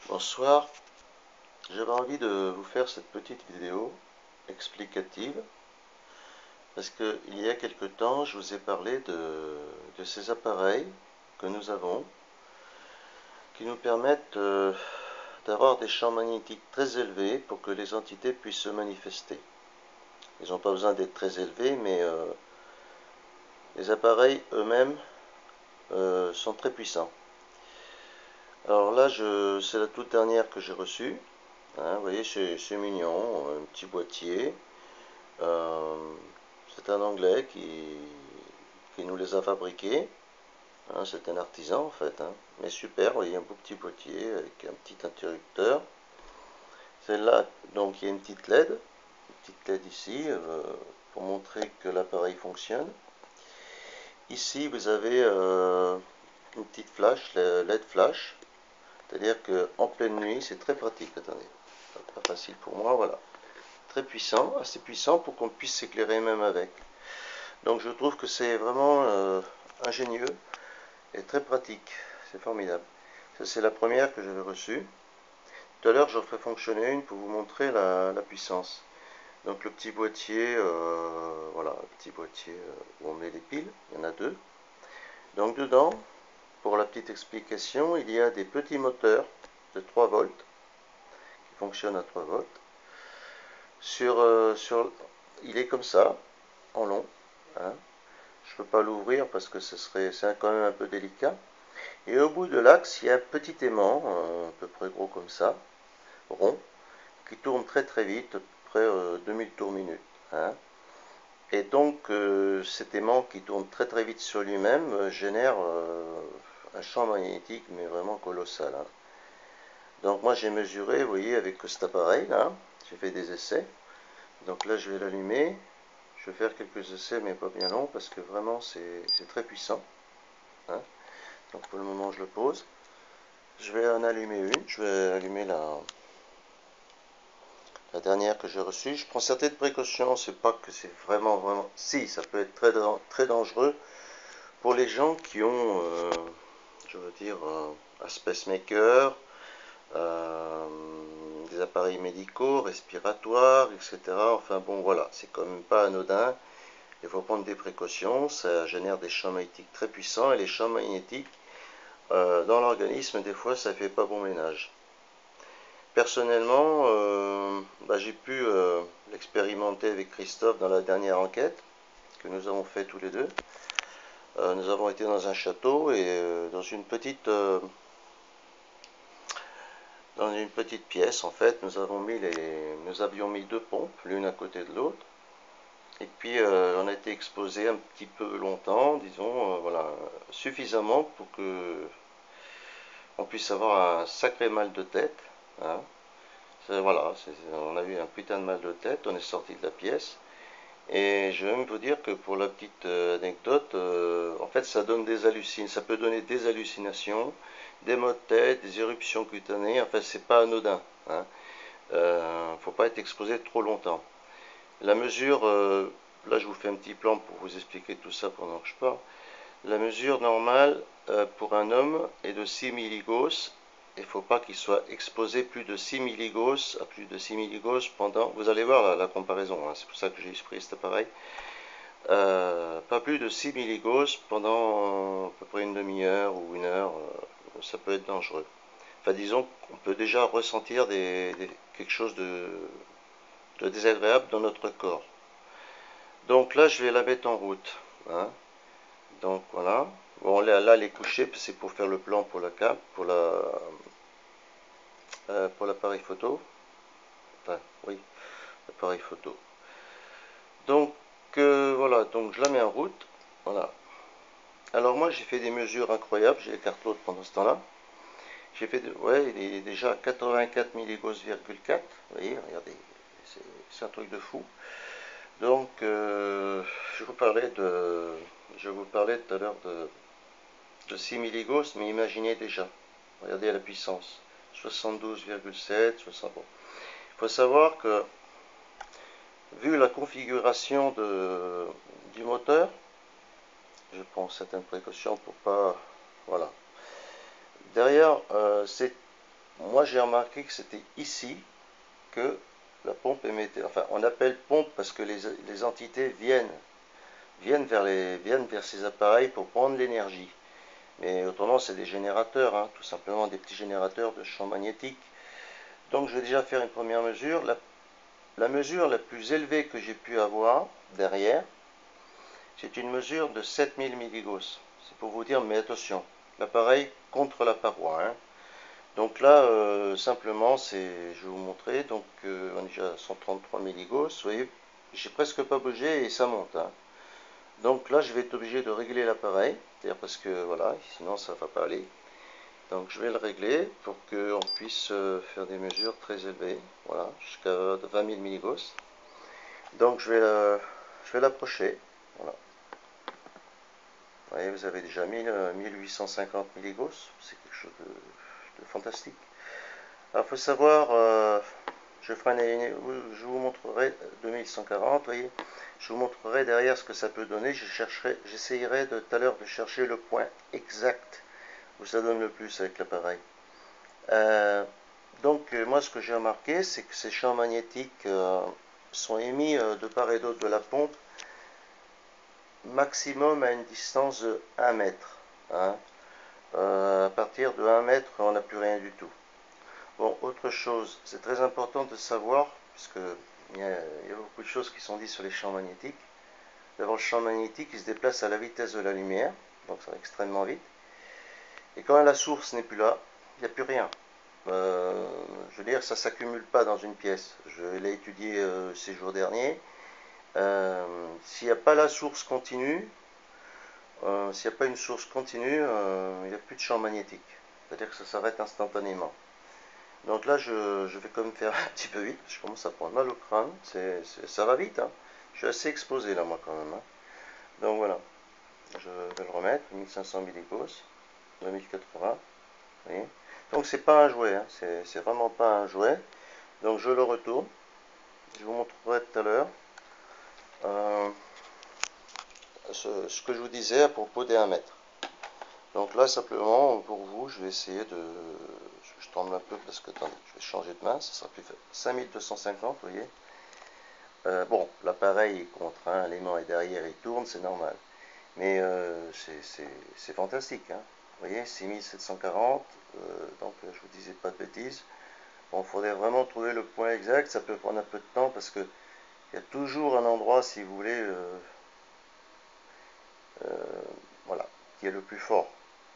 Bonsoir, j'avais envie de vous faire cette petite vidéo explicative parce que il y a quelque temps je vous ai parlé de ces appareils que nous avons qui nous permettent d'avoir des champs magnétiques très élevés pour que les entités puissent se manifester. Ils n'ont pas besoin d'être très élevés, mais les appareils eux-mêmes sont très puissants. Alors là, c'est la toute dernière que j'ai reçue. Hein, vous voyez, c'est mignon, un petit boîtier. Euh, c'est un Anglais qui nous les a fabriqués. Hein, c'est un artisan en fait. Hein. Mais super, vous voyez, un beau petit boîtier avec un petit interrupteur. Celle-là, donc il y a une petite LED ici, pour montrer que l'appareil fonctionne. Ici, vous avez une petite flash, LED flash. C'est-à-dire qu'en pleine nuit, c'est très pratique. Attendez, pas facile pour moi, voilà. Très puissant, assez puissant pour qu'on puisse s'éclairer même avec. Donc je trouve que c'est vraiment ingénieux et très pratique. C'est formidable. Ça, c'est la première que j'avais reçue. Tout à l'heure, j'en ferai fonctionner une pour vous montrer la puissance. Donc le petit boîtier, voilà, le petit boîtier où on met les piles, il y en a deux. Donc dedans, pour la petite explication, il y a des petits moteurs de 3 volts qui fonctionnent à 3 volts. Il est comme ça, en long. Hein. Je ne peux pas l'ouvrir parce que c'est quand même un peu délicat. Et au bout de l'axe, il y a un petit aimant, à peu près gros comme ça, rond, qui tourne très très vite, à peu près 2000 tours minute. Hein. Et donc cet aimant qui tourne très très vite sur lui-même génère un champ magnétique mais vraiment colossal. Hein. Donc moi j'ai mesuré, vous voyez, avec cet appareil là, j'ai fait des essais. Donc là je vais l'allumer. Je vais faire quelques essais mais pas bien longs parce que vraiment c'est très puissant. Hein. Donc pour le moment je le pose. Je vais en allumer une. Je vais allumer la dernière que j'ai reçue. Je prends certaines précautions. C'est pas que c'est vraiment. Si, ça peut être très dangereux pour les gens qui ont, je veux dire, un pacemaker, euh, des appareils médicaux, respiratoires, etc. Enfin bon, voilà, c'est quand même pas anodin. Il faut prendre des précautions. Ça génère des champs magnétiques très puissants et les champs magnétiques dans l'organisme, des fois, ça fait pas bon ménage. Personnellement, j'ai pu l'expérimenter avec Christophe dans la dernière enquête que nous avons fait tous les deux. Nous avons été dans un château et dans une petite pièce en fait, nous avions mis deux pompes, l'une à côté de l'autre. Et puis on a été exposé un petit peu longtemps, disons, voilà, suffisamment pour que on puisse avoir un sacré mal de tête. Hein. Voilà, on a eu un putain de mal de tête, on est sorti de la pièce. Et je vais même vous dire que pour la petite anecdote, en fait ça donne des hallucinations, ça peut donner des hallucinations, des maux de tête, des éruptions cutanées, enfin c'est pas anodin. Hein. Faut pas être exposé trop longtemps. La mesure, là je vous fais un petit plan pour vous expliquer tout ça pendant que je parle. La mesure normale pour un homme est de 6 milligauss. Il ne faut pas qu'il soit exposé plus de 6 milligauss à plus de 6 milligauss pendant. Vous allez voir la comparaison, hein, c'est pour ça que j'ai pris cet appareil. Pas plus de 6 milligauss pendant à peu près une demi-heure ou une heure, ça peut être dangereux. Enfin, disons qu'on peut déjà ressentir quelque chose de désagréable dans notre corps. Donc là, je vais la mettre en route. Hein. Donc voilà. Bon, là, les couchés, c'est pour faire le plan pour la cam, pour l'appareil photo. Enfin, oui, l'appareil photo. Donc voilà, donc je la mets en route. Voilà. Alors moi, j'ai fait des mesures incroyables. J'ai écarté l'autre pendant ce temps-là. J'ai fait, ouais, il est déjà à 84 milligauss,4. Vous voyez, regardez, c'est un truc de fou. Donc, je vous parlais tout à l'heure de 6 milligauss, mais imaginez déjà. Regardez la puissance. 72,7, 60. Bon. Il faut savoir que, vu la configuration du moteur, je prends certaines précautions pour pas. Voilà. Derrière, c'est moi j'ai remarqué que c'était ici que la pompe émettait. Enfin, on appelle pompe parce que les entités viennent vers ces appareils pour prendre l'énergie. Mais autrement, c'est des générateurs, hein, tout simplement des petits générateurs de champs magnétiques. Donc, je vais déjà faire une première mesure. La mesure la plus élevée que j'ai pu avoir derrière, c'est une mesure de 7000 milligauss. C'est pour vous dire, mais attention, l'appareil contre la paroi, hein. Donc là, simplement, je vais vous montrer. Donc, on est déjà à 133 milligauss. Vous voyez, j'ai presque pas bougé et ça monte, hein. Donc là, je vais être obligé de régler l'appareil, c'est-à-dire parce que voilà, sinon ça ne va pas aller. Donc je vais le régler pour qu'on puisse faire des mesures très élevées, voilà, jusqu'à 20 000 milligauss. Donc je vais l'approcher, voilà. Vous voyez, vous avez déjà 1850 milligauss, c'est quelque chose de fantastique. Alors il faut savoir, je vous montrerai 2140, vous voyez, je vous montrerai derrière ce que ça peut donner. J'essayerai tout à l'heure de chercher le point exact où ça donne le plus avec l'appareil. Donc moi ce que j'ai remarqué, c'est que ces champs magnétiques sont émis de part et d'autre de la pompe maximum à une distance de 1 mètre, hein. À partir de 1 mètre, on n'a plus rien du tout. Bon, autre chose, c'est très important de savoir, puisque il y a beaucoup de choses qui sont dites sur les champs magnétiques. D'abord, le champ magnétique, il se déplace à la vitesse de la lumière, donc ça va extrêmement vite. Et quand la source n'est plus là, il n'y a plus rien. Je veux dire, ça ne s'accumule pas dans une pièce. Je l'ai étudié ces jours derniers. S'il n'y a pas la source continue, s'il n'y a pas une source continue, il n'y a plus de champ magnétique. C'est-à-dire que ça s'arrête instantanément. Donc là, je vais quand même faire un petit peu vite. Je commence à prendre mal au crâne. Ça va vite, hein. Je suis assez exposé là, moi, quand même, hein. Donc voilà. Je vais le remettre. 1500 milligauss. 2080. Vous voyez. Donc c'est pas un jouet, hein. C'est vraiment pas un jouet. Donc je le retourne. Je vous montrerai tout à l'heure ce que je vous disais à propos des 1 mètre. Donc là, simplement, pour vous, je vais essayer de... Je tremble un peu parce que, attendez, je vais changer de main, ça sera plus facile. 5250, vous voyez. Bon, l'appareil est contraint, l'aimant est derrière, il tourne, c'est normal. Mais c'est fantastique, hein. Vous voyez, 6740, donc je vous disais pas de bêtises. Bon, il faudrait vraiment trouver le point exact, ça peut prendre un peu de temps parce que il y a toujours un endroit, si vous voulez, voilà, qui est le plus fort,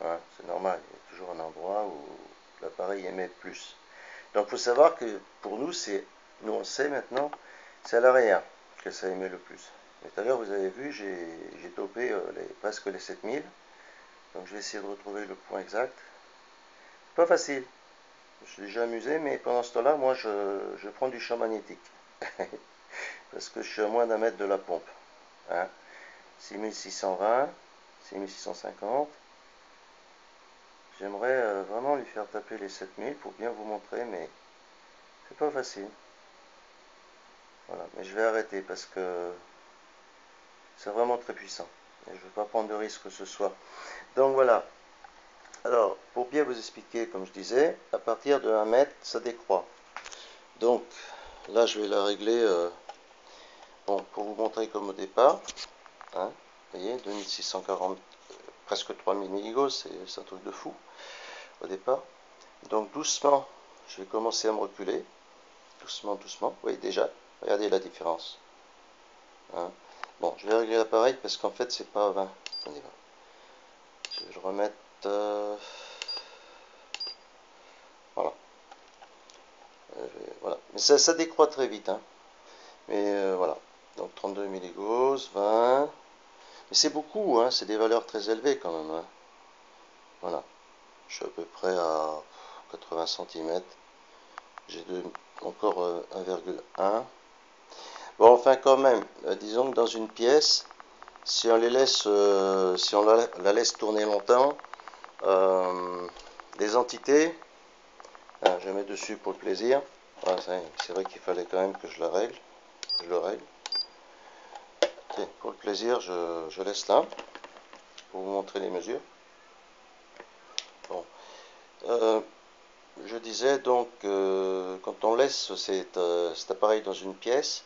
hein, c'est normal, il y a toujours un endroit où l'appareil émet plus. Donc il faut savoir que pour nous, nous on le sait maintenant, c'est à l'arrière que ça émet le plus. Et tout à l'heure, vous avez vu, j'ai topé presque les 7000. Donc je vais essayer de retrouver le point exact. Pas facile. Je suis déjà amusé, mais pendant ce temps-là, moi, je prends du champ magnétique. Parce que je suis à moins d'1 mètre de la pompe, hein. 6620, 6650. J'aimerais vraiment lui faire taper les 7000 pour bien vous montrer, mais c'est pas facile. Voilà, mais je vais arrêter parce que c'est vraiment très puissant. Et je ne veux pas prendre de risque ce soir. Donc voilà. Alors, pour bien vous expliquer, comme je disais, à partir de 1 mètre, ça décroît. Donc, là, je vais la régler bon, pour vous montrer comme au départ. Hein, vous voyez, 2640, presque 3000 milligauss, c'est un truc de fou au départ. Donc, doucement, je vais commencer à me reculer. Doucement, doucement. Vous voyez déjà, regardez la différence. Hein. Bon, je vais régler l'appareil parce qu'en fait, c'est pas 20. Attendez, je vais le remettre. Voilà. Voilà. Mais ça décroît très vite, hein. Mais voilà. Donc 32 milligauss, 20. Mais c'est beaucoup, hein. C'est des valeurs très élevées quand même, hein. Voilà. Je suis à peu près à 80 cm. J'ai encore 1,1. Bon, enfin quand même, disons que dans une pièce, si on les laisse, si on la laisse tourner longtemps, les entités, je mets dessus pour le plaisir. Voilà, c'est vrai qu'il fallait quand même que je la règle. Je le règle. Okay, pour le plaisir, je laisse là pour vous montrer les mesures. Bon, je disais donc, quand on laisse cet appareil dans une pièce,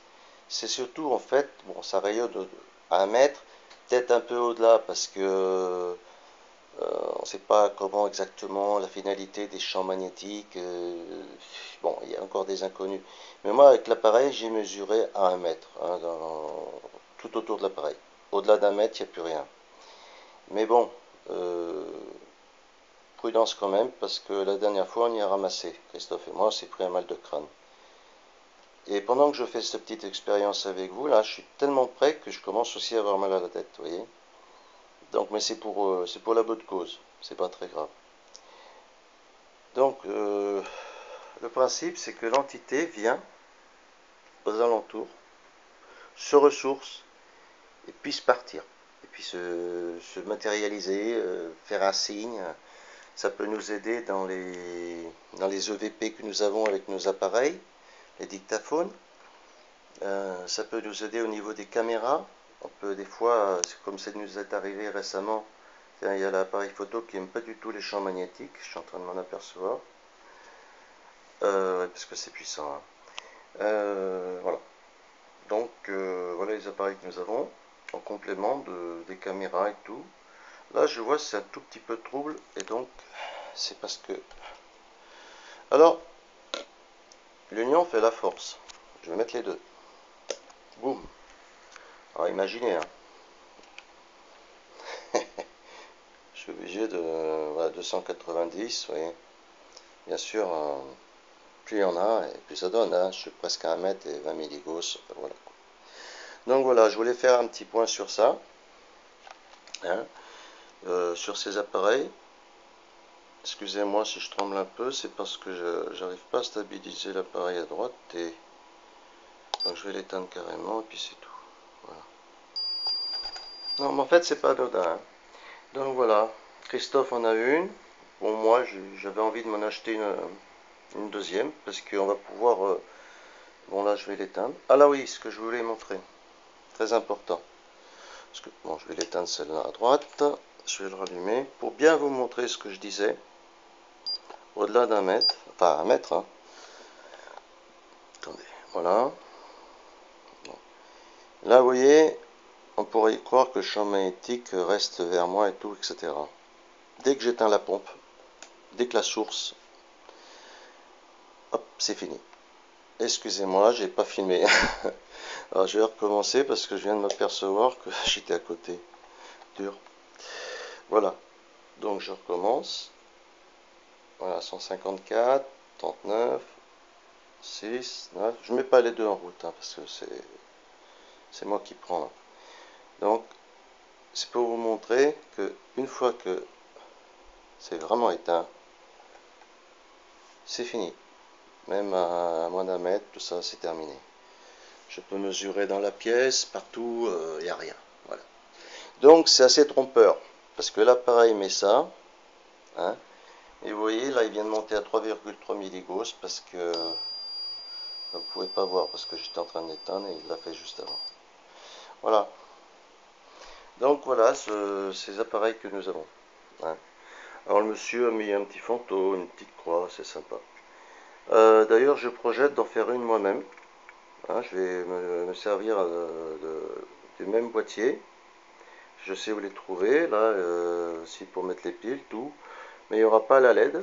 c'est surtout en fait, bon, ça rayonne à 1 mètre, peut-être un peu au-delà parce que on ne sait pas comment exactement la finalité des champs magnétiques. Bon, il y a encore des inconnus. Mais moi, avec l'appareil, j'ai mesuré à 1 mètre, hein, tout autour de l'appareil. Au-delà d'1 mètre, il n'y a plus rien. Mais bon, euh, prudence quand même, parce que la dernière fois, on y a ramassé. Christophe et moi, on s'est pris un mal de crâne. Et pendant que je fais cette petite expérience avec vous, là, je suis tellement prêt que je commence aussi à avoir mal à la tête, vous voyez. Donc, mais c'est pour la bonne cause, c'est pas très grave. Donc, le principe, c'est que l'entité vient aux alentours, se ressource, et puisse partir, et puis se matérialiser, faire un signe. Ça peut nous aider dans les EVP que nous avons avec nos appareils, les dictaphones. Ça peut nous aider au niveau des caméras. On peut des fois, comme ça nous est arrivé récemment, il y a l'appareil photo qui n'aime pas du tout les champs magnétiques, je suis en train de m'en apercevoir, parce que c'est puissant, hein. Voilà. Donc voilà les appareils que nous avons, en complément des caméras et tout. Là je vois c'est un tout petit peu trouble, et donc c'est parce que... Alors, l'union fait la force. Je vais mettre les deux. Boum. Alors imaginez, hein. Je suis obligé de... Voilà, 290, vous voyez. Bien sûr, plus il y en a, et plus ça donne, hein. Je suis presque à 1 mètre et 20 milligauss, enfin, voilà. Donc voilà, je voulais faire un petit point sur ça, hein, sur ces appareils. Excusez-moi si je tremble un peu, c'est parce que je n'arrive pas à stabiliser l'appareil à droite, et donc je vais l'éteindre carrément, et puis c'est tout. Voilà. Non, mais en fait, c'est pas anodin, hein. Donc voilà, Christophe en a une. Bon, moi, j'avais envie de m'en acheter une deuxième, parce qu'on va pouvoir... bon, là, je vais l'éteindre. Ah là, oui, ce que je voulais montrer, très important. Parce que, bon, je vais l'éteindre celle-là à droite. Je vais le rallumer pour bien vous montrer ce que je disais. Au-delà d'1 mètre, enfin 1 mètre, hein. Attendez, voilà. Bon. Là, vous voyez, on pourrait y croire que le champ magnétique reste vers moi et tout, etc. Dès que j'éteins la pompe, dès que la source, hop, c'est fini. Excusez-moi, j'ai pas filmé. Alors, je vais recommencer parce que je viens de m'apercevoir que j'étais à côté. Dur. Voilà. Donc je recommence. Voilà, 154, 39, 6, 9. Je mets pas les deux en route, hein, parce que c'est moi qui prends, là. Donc, c'est pour vous montrer que une fois que c'est vraiment éteint, c'est fini. Même à moins d'1 mètre, tout ça, c'est terminé. Je peux mesurer dans la pièce, partout, il n'y a rien. Voilà. Donc, c'est assez trompeur, parce que l'appareil met ça, hein, et vous voyez, là, il vient de monter à 3,3 milligauss, parce que vous ne pouvez pas voir, parce que j'étais en train d'éteindre, et il l'a fait juste avant. Voilà. Donc, voilà ces appareils que nous avons, hein. Alors, le monsieur a mis un petit fantôme, une petite croix, c'est sympa. D'ailleurs, je projette d'en faire une moi-même. Hein, je vais me servir du même boîtier. Je sais où les trouver, là, aussi pour mettre les piles, tout. Mais il n'y aura pas la LED.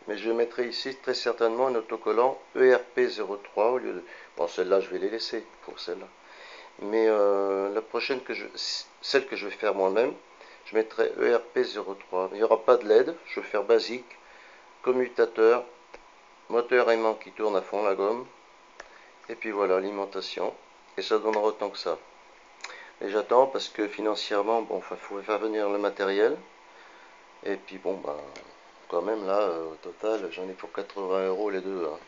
Mais je mettrai ici très certainement un autocollant ERP03 au lieu de... Bon, celle-là, je vais les laisser pour celle-là. Mais la prochaine, celle que je vais faire moi-même, je mettrai ERP03. Il n'y aura pas de LED, je vais faire basique, commutateur, moteur aimant qui tourne à fond, la gomme. Et puis voilà, alimentation. Et ça donnera autant que ça. Et j'attends parce que financièrement, bon, il faut faire venir le matériel. Et puis bon, bah, quand même là, au total, j'en ai pour 80 € les deux, hein.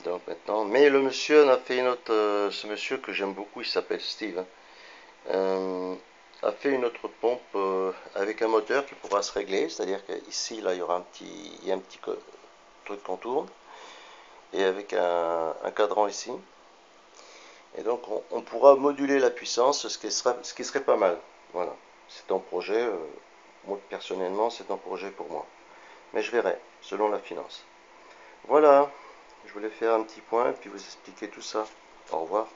Donc maintenant, mais le monsieur en a fait une autre, ce monsieur que j'aime beaucoup, il s'appelle Steve, hein, a fait une autre pompe avec un moteur qui pourra se régler, c'est-à-dire qu'ici, là, il y aura il y a un petit truc qu'on tourne, et avec un cadran ici. Et donc on pourra moduler la puissance, ce qui serait pas mal. Voilà, c'est un projet, moi personnellement c'est un projet pour moi. Mais je verrai, selon la finance. Voilà, je voulais faire un petit point et puis vous expliquer tout ça. Au revoir.